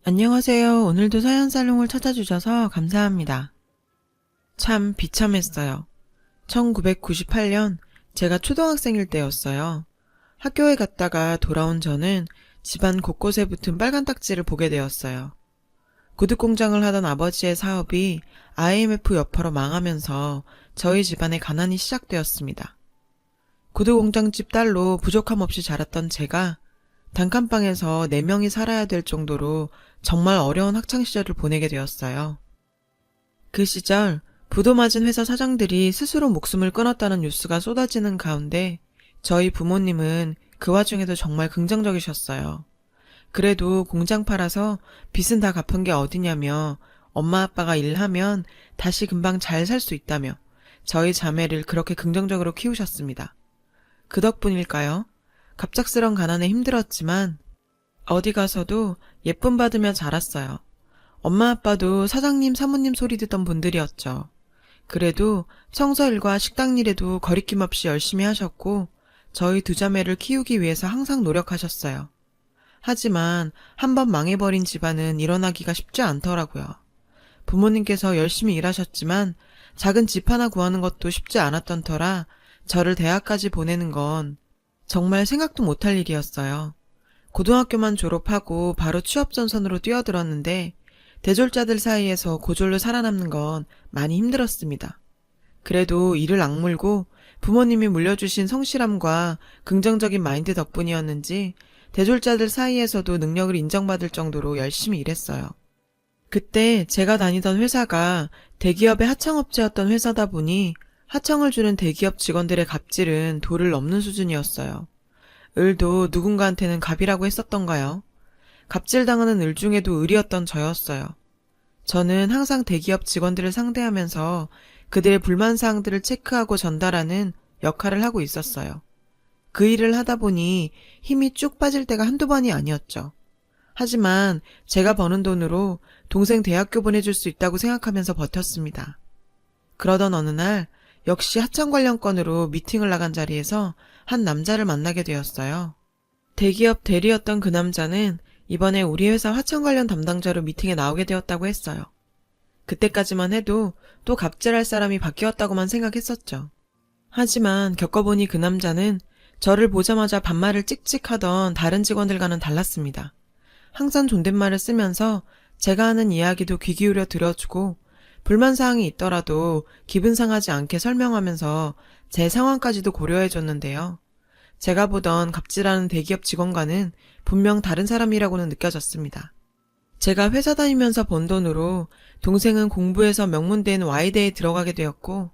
안녕하세요. 오늘도 사연살롱을 찾아주셔서 감사합니다. 참 비참했어요. 1998년 제가 초등학생일 때였어요. 학교에 갔다가 돌아온 저는 집안 곳곳에 붙은 빨간 딱지를 보게 되었어요. 구두공장을 하던 아버지의 사업이 IMF 여파로 망하면서 저희 집안의 가난이 시작되었습니다. 구두공장집 딸로 부족함 없이 자랐던 제가 단칸방에서 4명이 살아야 될 정도로 정말 어려운 학창시절을 보내게 되었어요. 그 시절 부도 맞은 회사 사장들이 스스로 목숨을 끊었다는 뉴스가 쏟아지는 가운데 저희 부모님은 그 와중에도 정말 긍정적이셨어요. 그래도 공장 팔아서 빚은 다 갚은 게 어디냐며 엄마 아빠가 일하면 다시 금방 잘 살 수 있다며 저희 자매를 그렇게 긍정적으로 키우셨습니다. 그 덕분일까요? 갑작스런 가난에 힘들었지만 어디 가서도 예쁨 받으며 자랐어요. 엄마 아빠도 사장님 사모님 소리 듣던 분들이었죠. 그래도 청소일과 식당일에도 거리낌 없이 열심히 하셨고 저희 두 자매를 키우기 위해서 항상 노력하셨어요. 하지만 한번 망해버린 집안은 일어나기가 쉽지 않더라고요. 부모님께서 열심히 일하셨지만 작은 집 하나 구하는 것도 쉽지 않았던 터라 저를 대학까지 보내는 건 정말 생각도 못할 일이었어요. 고등학교만 졸업하고 바로 취업 전선으로 뛰어들었는데 대졸자들 사이에서 고졸로 살아남는 건 많이 힘들었습니다. 그래도 이를 악물고 부모님이 물려주신 성실함과 긍정적인 마인드 덕분이었는지 대졸자들 사이에서도 능력을 인정받을 정도로 열심히 일했어요. 그때 제가 다니던 회사가 대기업의 하청업체였던 회사다 보니 하청을 주는 대기업 직원들의 갑질은 도를 넘는 수준이었어요. 을도 누군가한테는 갑이라고 했었던가요? 갑질당하는 을 중에도 을이었던 저였어요. 저는 항상 대기업 직원들을 상대하면서 그들의 불만사항들을 체크하고 전달하는 역할을 하고 있었어요. 그 일을 하다 보니 힘이 쭉 빠질 때가 한두 번이 아니었죠. 하지만 제가 버는 돈으로 동생 대학교 보내줄 수 있다고 생각하면서 버텼습니다. 그러던 어느 날 역시 하청 관련 건으로 미팅을 나간 자리에서 한 남자를 만나게 되었어요. 대기업 대리였던 그 남자는 이번에 우리 회사 하청 관련 담당자로 미팅에 나오게 되었다고 했어요. 그때까지만 해도 또 갑질할 사람이 바뀌었다고만 생각했었죠. 하지만 겪어보니 그 남자는 저를 보자마자 반말을 찍찍하던 다른 직원들과는 달랐습니다. 항상 존댓말을 쓰면서 제가 하는 이야기도 귀 기울여 들어주고 불만사항이 있더라도 기분 상하지 않게 설명하면서 제 상황까지도 고려해줬는데요. 제가 보던 갑질하는 대기업 직원과는 분명 다른 사람이라고는 느껴졌습니다. 제가 회사 다니면서 번 돈으로 동생은 공부해서 명문대인 Y대에 들어가게 되었고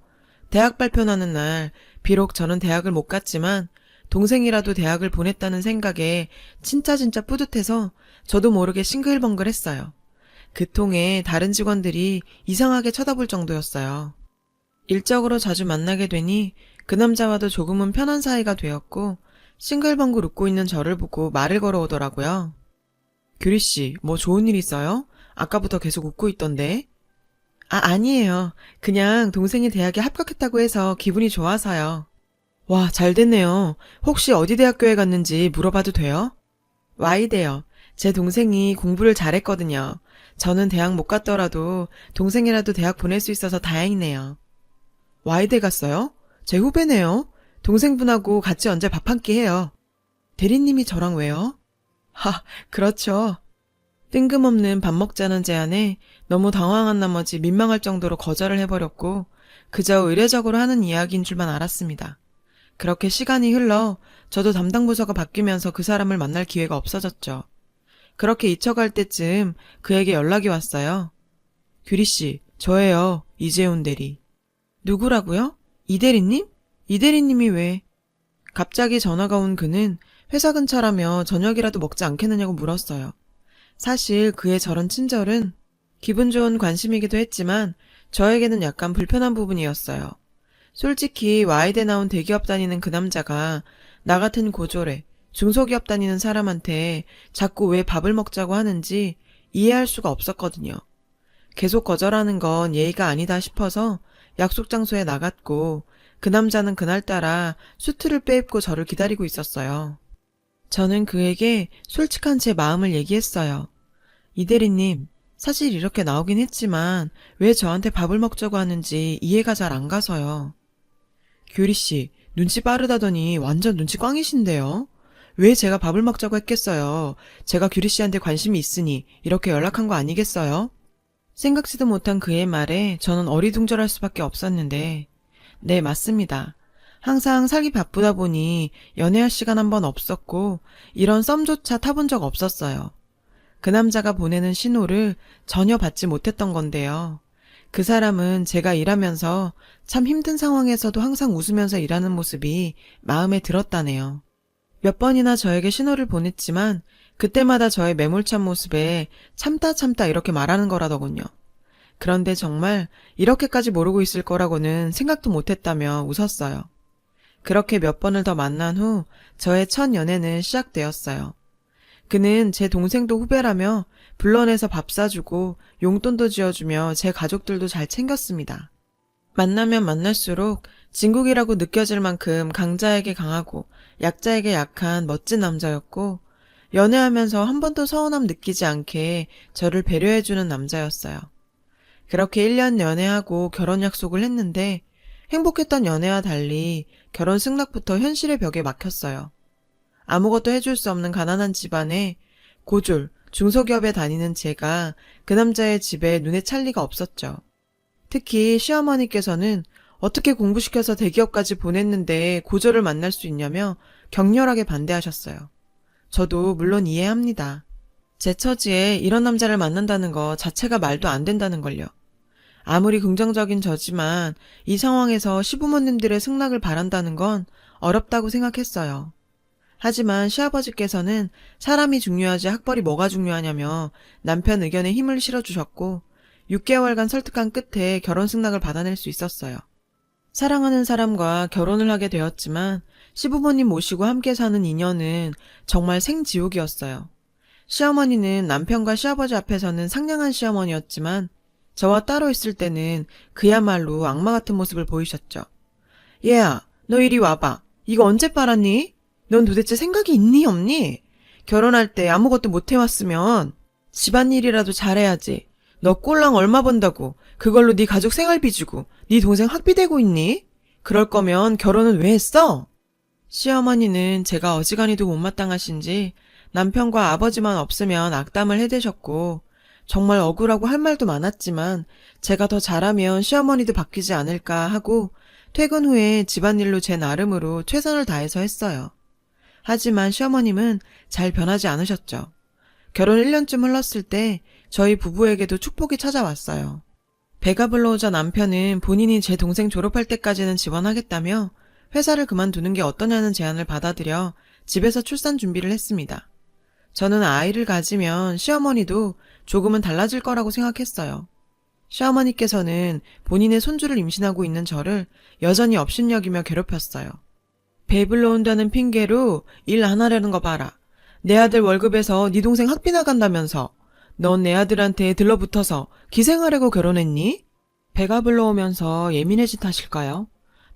대학 발표나는 날 비록 저는 대학을 못 갔지만 동생이라도 대학을 보냈다는 생각에 진짜 뿌듯해서 저도 모르게 싱글벙글했어요. 그 통에 다른 직원들이 이상하게 쳐다볼 정도였어요. 일적으로 자주 만나게 되니 그 남자와도 조금은 편한 사이가 되었고 싱글벙글 웃고 있는 저를 보고 말을 걸어오더라고요. 규리씨, 뭐 좋은 일 있어요? 아까부터 계속 웃고 있던데. 아니에요. 그냥 동생이 대학에 합격했다고 해서 기분이 좋아서요. 와, 잘 됐네요. 혹시 어디 대학교에 갔는지 물어봐도 돼요? Y대요. 제 동생이 공부를 잘했거든요. 저는 대학 못 갔더라도 동생이라도 대학 보낼 수 있어서 다행이네요. Y대 갔어요? 제 후배네요. 동생분하고 같이 언제 밥 한 끼 해요. 대리님이 저랑 왜요? 그렇죠. 뜬금없는 밥 먹자는 제안에 너무 당황한 나머지 민망할 정도로 거절을 해버렸고 그저 의례적으로 하는 이야기인 줄만 알았습니다. 그렇게 시간이 흘러 저도 담당 부서가 바뀌면서 그 사람을 만날 기회가 없어졌죠. 그렇게 잊혀갈 때쯤 그에게 연락이 왔어요. 규리씨, 저예요. 이재훈 대리. 누구라고요? 이 대리님? 이 대리님이 왜? 갑자기 전화가 온 그는 회사 근처라며 저녁이라도 먹지 않겠느냐고 물었어요. 사실 그의 저런 친절은 기분 좋은 관심이기도 했지만 저에게는 약간 불편한 부분이었어요. 솔직히 Y대 나온 대기업 다니는 그 남자가 나 같은 고졸에 중소기업 다니는 사람한테 자꾸 왜 밥을 먹자고 하는지 이해할 수가 없었거든요. 계속 거절하는 건 예의가 아니다 싶어서 약속 장소에 나갔고 그 남자는 그날따라 수트를 빼입고 저를 기다리고 있었어요. 저는 그에게 솔직한 제 마음을 얘기했어요. 이 대리님, 사실 이렇게 나오긴 했지만 왜 저한테 밥을 먹자고 하는지 이해가 잘 안 가서요. 규리 씨, 눈치 빠르다더니 완전 눈치 꽝이신데요? 왜 제가 밥을 먹자고 했겠어요? 제가 규리 씨한테 관심이 있으니 이렇게 연락한 거 아니겠어요? 생각지도 못한 그의 말에 저는 어리둥절할 수밖에 없었는데, 네, 맞습니다. 항상 살기 바쁘다 보니 연애할 시간 한 번 없었고 이런 썸조차 타본 적 없었어요. 그 남자가 보내는 신호를 전혀 받지 못했던 건데요. 그 사람은 제가 일하면서 참 힘든 상황에서도 항상 웃으면서 일하는 모습이 마음에 들었다네요. 몇 번이나 저에게 신호를 보냈지만 그때마다 저의 매몰찬 모습에 참다 이렇게 말하는 거라더군요. 그런데 정말 이렇게까지 모르고 있을 거라고는 생각도 못했다며 웃었어요. 그렇게 몇 번을 더 만난 후 저의 첫 연애는 시작되었어요. 그는 제 동생도 후배라며 불러내서 밥 사주고 용돈도 지어주며 제 가족들도 잘 챙겼습니다. 만나면 만날수록 진국이라고 느껴질 만큼 강자에게 강하고 약자에게 약한 멋진 남자였고, 연애하면서 한 번도 서운함 느끼지 않게 저를 배려해주는 남자였어요. 그렇게 1년 연애하고 결혼 약속을 했는데 행복했던 연애와 달리 결혼 승낙부터 현실의 벽에 막혔어요. 아무것도 해줄 수 없는 가난한 집안에 고졸, 중소기업에 다니는 제가 그 남자의 집에 눈에 찰 리가 없었죠. 특히 시어머니께서는 어떻게 공부시켜서 대기업까지 보냈는데 고졸을 만날 수 있냐며 격렬하게 반대하셨어요. 저도 물론 이해합니다. 제 처지에 이런 남자를 만난다는 거 자체가 말도 안 된다는 걸요. 아무리 긍정적인 저지만 이 상황에서 시부모님들의 승낙을 바란다는 건 어렵다고 생각했어요. 하지만 시아버지께서는 사람이 중요하지 학벌이 뭐가 중요하냐며 남편 의견에 힘을 실어주셨고 6개월간 설득한 끝에 결혼 승낙을 받아낼 수 있었어요. 사랑하는 사람과 결혼을 하게 되었지만 시부모님 모시고 함께 사는 인연은 정말 생지옥이었어요. 시어머니는 남편과 시아버지 앞에서는 상냥한 시어머니였지만 저와 따로 있을 때는 그야말로 악마 같은 모습을 보이셨죠. 얘야, 너 이리 와봐. 이거 언제 빨았니? 넌 도대체 생각이 있니 없니? 결혼할 때 아무것도 못 해왔으면 집안일이라도 잘해야지. 너 꼴랑 얼마 번다고 그걸로 네 가족 생활비 주고 네 동생 학비 대고 있니? 그럴 거면 결혼은 왜 했어? 시어머니는 제가 어지간히도 못마땅하신지 남편과 아버지만 없으면 악담을 해대셨고 정말 억울하고 할 말도 많았지만 제가 더 잘하면 시어머니도 바뀌지 않을까 하고 퇴근 후에 집안일로 제 나름으로 최선을 다해서 했어요. 하지만 시어머님은 잘 변하지 않으셨죠. 결혼 1년쯤 흘렀을 때 저희 부부에게도 축복이 찾아왔어요. 배가 불러오자 남편은 본인이 제 동생 졸업할 때까지는 지원하겠다며 회사를 그만두는 게 어떠냐는 제안을 받아들여 집에서 출산 준비를 했습니다. 저는 아이를 가지면 시어머니도 조금은 달라질 거라고 생각했어요. 시어머니께서는 본인의 손주를 임신하고 있는 저를 여전히 업신여기며 괴롭혔어요. 배불러 온다는 핑계로 일 안 하려는 거 봐라. 내 아들 월급에서 네 동생 학비 나간다면서. 넌 내 아들한테 들러붙어서 기생하려고 결혼했니? 배가 불러오면서 예민해진 탓일까요?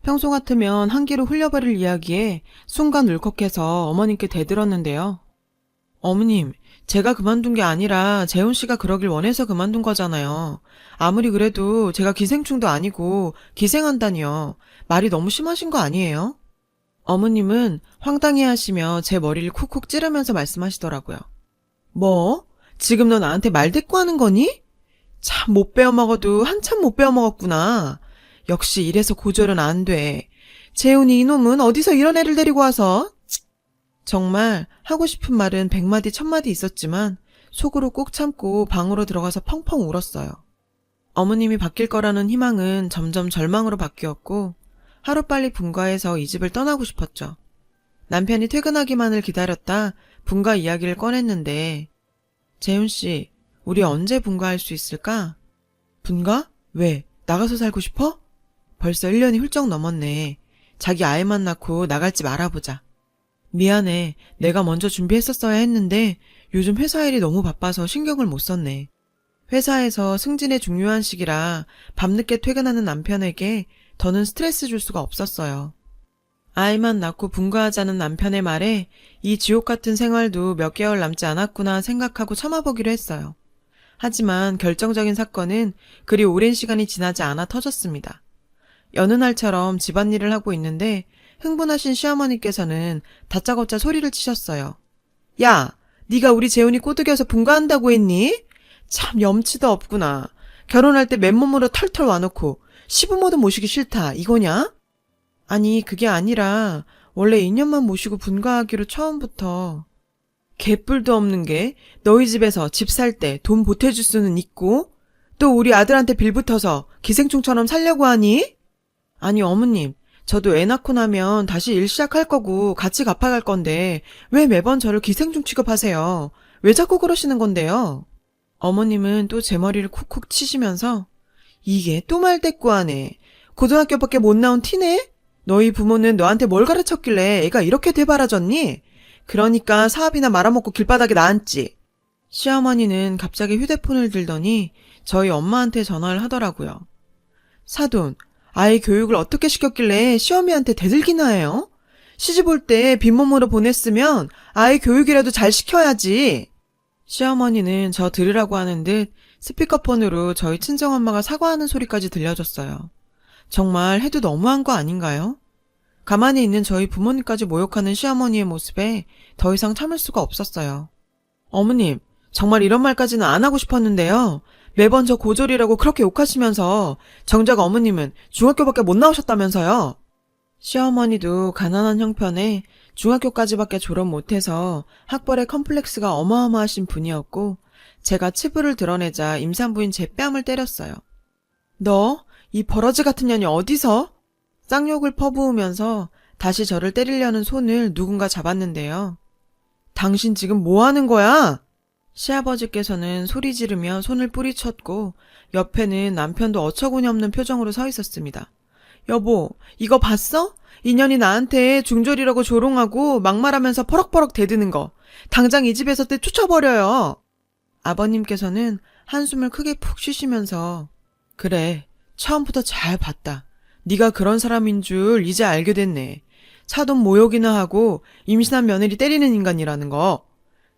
평소 같으면 한 귀로 흘려버릴 이야기에 순간 울컥해서 어머님께 대들었는데요. 어머님, 제가 그만둔 게 아니라 재훈 씨가 그러길 원해서 그만둔 거잖아요. 아무리 그래도 제가 기생충도 아니고 기생한다니요. 말이 너무 심하신 거 아니에요? 어머님은 황당해하시며 제 머리를 쿡쿡 찌르면서 말씀하시더라고요. 뭐? 지금 너 나한테 말대꾸하는 거니? 참 못 배워먹어도 한참 못 배워먹었구나. 역시 이래서 고졸은 안 돼. 재훈이 이놈은 어디서 이런 애를 데리고 와서? 정말 하고 싶은 말은 100마디 1000마디 있었지만 속으로 꾹 참고 방으로 들어가서 펑펑 울었어요. 어머님이 바뀔 거라는 희망은 점점 절망으로 바뀌었고 하루빨리 분가해서 이 집을 떠나고 싶었죠. 남편이 퇴근하기만을 기다렸다 분가 이야기를 꺼냈는데 재훈 씨, 우리 언제 분가할 수 있을까? 분가? 왜? 나가서 살고 싶어? 벌써 1년이 훌쩍 넘었네. 자기 아이만 낳고 나갈 집 알아보자. 미안해. 내가 먼저 준비했었어야 했는데 요즘 회사 일이 너무 바빠서 신경을 못 썼네. 회사에서 승진의 중요한 시기라 밤늦게 퇴근하는 남편에게 더는 스트레스 줄 수가 없었어요. 아이만 낳고 분가하자는 남편의 말에 이 지옥 같은 생활도 몇 개월 남지 않았구나 생각하고 참아보기로 했어요. 하지만 결정적인 사건은 그리 오랜 시간이 지나지 않아 터졌습니다. 여느 날처럼 집안일을 하고 있는데 흥분하신 시어머니께서는 다짜고짜 소리를 치셨어요. 야, 네가 우리 재훈이 꼬드겨서 분가한다고 했니? 참 염치도 없구나. 결혼할 때 맨몸으로 털털 와놓고 시부모도 모시기 싫다 이거냐? 아니 그게 아니라 원래 2년만 모시고 분가하기로 처음부터. 개뿔도 없는 게 너희 집에서 집 살 때 돈 보태줄 수는 있고 또 우리 아들한테 빌붙어서 기생충처럼 살려고 하니? 아니 어머님, 저도 애 낳고 나면 다시 일 시작할 거고 같이 갚아갈 건데 왜 매번 저를 기생충 취급하세요? 왜 자꾸 그러시는 건데요? 어머님은 또 제 머리를 쿡쿡 치시면서 이게 또 말대꾸하네. 고등학교밖에 못 나온 티네? 너희 부모는 너한테 뭘 가르쳤길래 애가 이렇게 되바라졌니? 그러니까 사업이나 말아먹고 길바닥에 나앉지. 시어머니는 갑자기 휴대폰을 들더니 저희 엄마한테 전화를 하더라고요. 사돈, 아이 교육을 어떻게 시켰길래 시어미한테 대들기나 해요? 시집 올 때 빈몸으로 보냈으면 아이 교육이라도 잘 시켜야지. 시어머니는 저 들으라고 하는 듯 스피커폰으로 저희 친정엄마가 사과하는 소리까지 들려줬어요. 정말 해도 너무한 거 아닌가요? 가만히 있는 저희 부모님까지 모욕하는 시어머니의 모습에 더 이상 참을 수가 없었어요. 어머님, 정말 이런 말까지는 안 하고 싶었는데요. 매번 저 고졸이라고 그렇게 욕하시면서 정작 어머님은 중학교밖에 못 나오셨다면서요. 시어머니도 가난한 형편에 중학교까지밖에 졸업 못해서 학벌에 컴플렉스가 어마어마하신 분이었고 제가 치부를 드러내자 임산부인 제 뺨을 때렸어요. 너, 이 버러지 같은 년이 어디서? 쌍욕을 퍼부으면서 다시 저를 때리려는 손을 누군가 잡았는데요. 당신 지금 뭐 하는 거야? 시아버지께서는 소리 지르며 손을 뿌리쳤고 옆에는 남편도 어처구니 없는 표정으로 서 있었습니다. 여보, 이거 봤어? 인연이 나한테 중졸이라고 조롱하고 막말하면서 퍼럭퍼럭 대드는 거. 당장 이 집에서 쫓아버려요. 아버님께서는 한숨을 크게 푹 쉬시면서 그래, 처음부터 잘 봤다. 네가 그런 사람인 줄 이제 알게 됐네. 사돈 모욕이나 하고 임신한 며느리 때리는 인간이라는 거.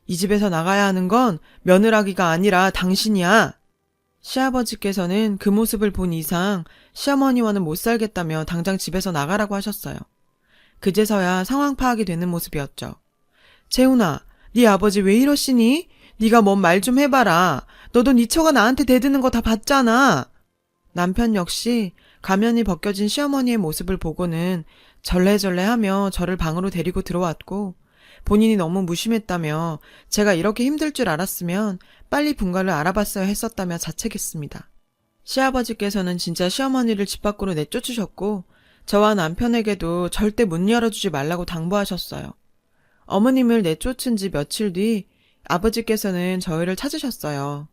이 집에서 나가야 하는 건 며느라기가 아니라 당신이야. 시아버지께서는 그 모습을 본 이상 시어머니와는 못 살겠다며 당장 집에서 나가라고 하셨어요. 그제서야 상황 파악이 되는 모습이었죠. 재훈아, 네 아버지 왜 이러시니? 네가 뭔 말 좀 해봐라. 너도 네 처가 나한테 대드는 거 다 봤잖아. 남편 역시 가면이 벗겨진 시어머니의 모습을 보고는 절레절레하며 저를 방으로 데리고 들어왔고 본인이 너무 무심했다며 제가 이렇게 힘들 줄 알았으면 빨리 분가를 알아봤어야 했었다며 자책했습니다. 시아버지께서는 진짜 시어머니를 집 밖으로 내쫓으셨고 저와 남편에게도 절대 문 열어주지 말라고 당부하셨어요. 어머님을 내쫓은 지 며칠 뒤 아버지께서는 저희를 찾으셨어요.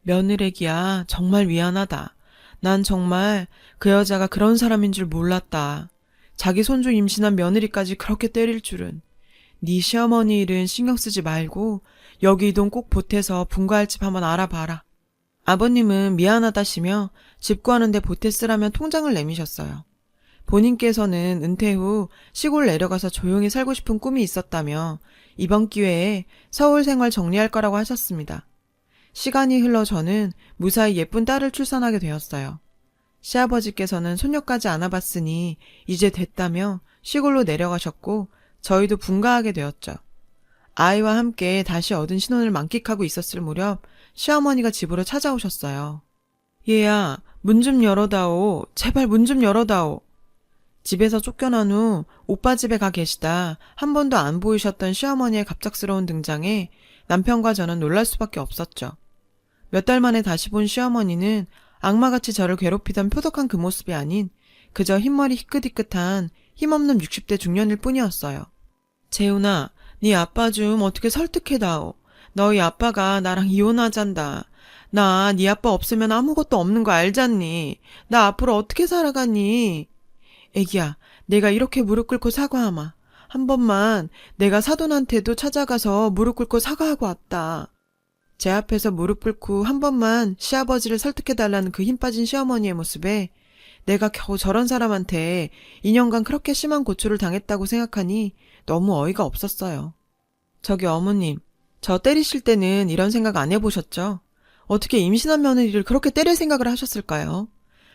며느리기야 정말 미안하다. 난 정말 그 여자가 그런 사람인 줄 몰랐다. 자기 손주 임신한 며느리까지 그렇게 때릴 줄은. 네 시어머니 일은 신경 쓰지 말고 여기 이 돈 꼭 보태서 분가할 집 한번 알아봐라. 아버님은 미안하다시며 집 구하는데 보태 쓰라면 통장을 내미셨어요. 본인께서는 은퇴 후 시골 내려가서 조용히 살고 싶은 꿈이 있었다며 이번 기회에 서울 생활 정리할 거라고 하셨습니다. 시간이 흘러 저는 무사히 예쁜 딸을 출산하게 되었어요. 시아버지께서는 손녀까지 안아봤으니 이제 됐다며 시골로 내려가셨고 저희도 분가하게 되었죠. 아이와 함께 다시 얻은 신혼을 만끽하고 있었을 무렵 시어머니가 집으로 찾아오셨어요. 얘야, 문 좀 열어다오. 제발 문 좀 열어다오. 집에서 쫓겨난 후 오빠 집에 가 계시다 한 번도 안 보이셨던 시어머니의 갑작스러운 등장에 남편과 저는 놀랄 수밖에 없었죠. 몇 달 만에 다시 본 시어머니는 악마같이 저를 괴롭히던 표독한 그 모습이 아닌 그저 흰머리 희끗희끗한 힘없는 60대 중년일 뿐이었어요. 재훈아, 네 아빠 좀 어떻게 설득해다오. 너희 아빠가 나랑 이혼하잔다. 나 네 아빠 없으면 아무것도 없는 거 알잖니. 나 앞으로 어떻게 살아가니? 애기야, 내가 이렇게 무릎 꿇고 사과하마. 한 번만 내가 사돈한테도 찾아가서 무릎 꿇고 사과하고 왔다. 제 앞에서 무릎 꿇고 한 번만 시아버지를 설득해달라는 그 힘 빠진 시어머니의 모습에 내가 겨우 저런 사람한테 2년간 그렇게 심한 고초를 당했다고 생각하니 너무 어이가 없었어요. 저기 어머님, 저 때리실 때는 이런 생각 안 해보셨죠? 어떻게 임신한 며느리를 그렇게 때릴 생각을 하셨을까요?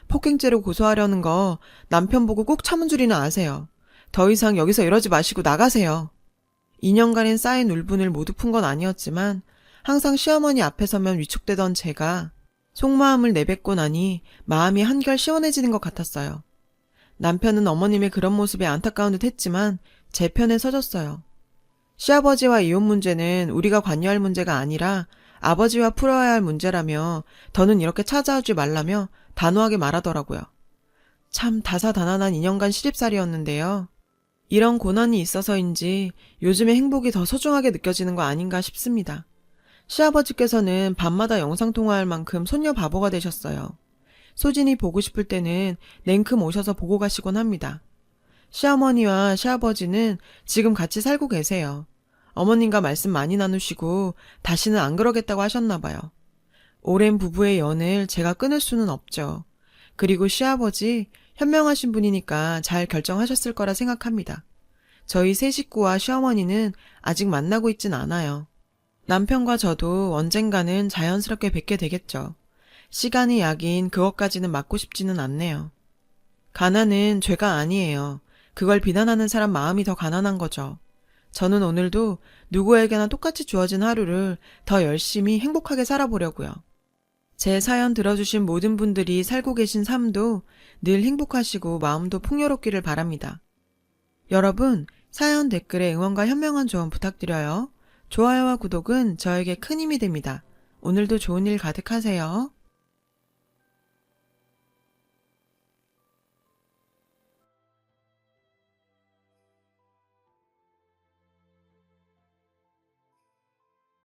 폭행죄로 고소하려는 거 남편 보고 꼭 참은 줄이는 아세요. 더 이상 여기서 이러지 마시고 나가세요. 2년간인 쌓인 울분을 모두 푼 건 아니었지만 항상 시어머니 앞에 서면 위축되던 제가 속마음을 내뱉고 나니 마음이 한결 시원해지는 것 같았어요. 남편은 어머님의 그런 모습에 안타까운 듯 했지만 제 편에 서줬어요. 시아버지와 이혼 문제는 우리가 관여할 문제가 아니라 아버지와 풀어야 할 문제라며 더는 이렇게 찾아오지 말라며 단호하게 말하더라고요. 참 다사다난한 2년간 시집살이였는데요. 이런 고난이 있어서인지 요즘의 행복이 더 소중하게 느껴지는 거 아닌가 싶습니다. 시아버지께서는 밤마다 영상통화할 만큼 손녀 바보가 되셨어요. 소진이 보고 싶을 때는 냉큼 오셔서 보고 가시곤 합니다. 시어머니와 시아버지는 지금 같이 살고 계세요. 어머님과 말씀 많이 나누시고 다시는 안 그러겠다고 하셨나 봐요. 오랜 부부의 연을 제가 끊을 수는 없죠. 그리고 시아버지 현명하신 분이니까 잘 결정하셨을 거라 생각합니다. 저희 세 식구와 시어머니는 아직 만나고 있진 않아요. 남편과 저도 언젠가는 자연스럽게 뵙게 되겠죠. 시간이 약인 그것까지는 맞고 싶지는 않네요. 가난은 죄가 아니에요. 그걸 비난하는 사람 마음이 더 가난한 거죠. 저는 오늘도 누구에게나 똑같이 주어진 하루를 더 열심히 행복하게 살아보려고요. 제 사연 들어주신 모든 분들이 살고 계신 삶도 늘 행복하시고 마음도 풍요롭기를 바랍니다. 여러분, 사연 댓글에 응원과 현명한 조언 부탁드려요. 좋아요와 구독은 저에게 큰 힘이 됩니다. 오늘도 좋은 일 가득하세요.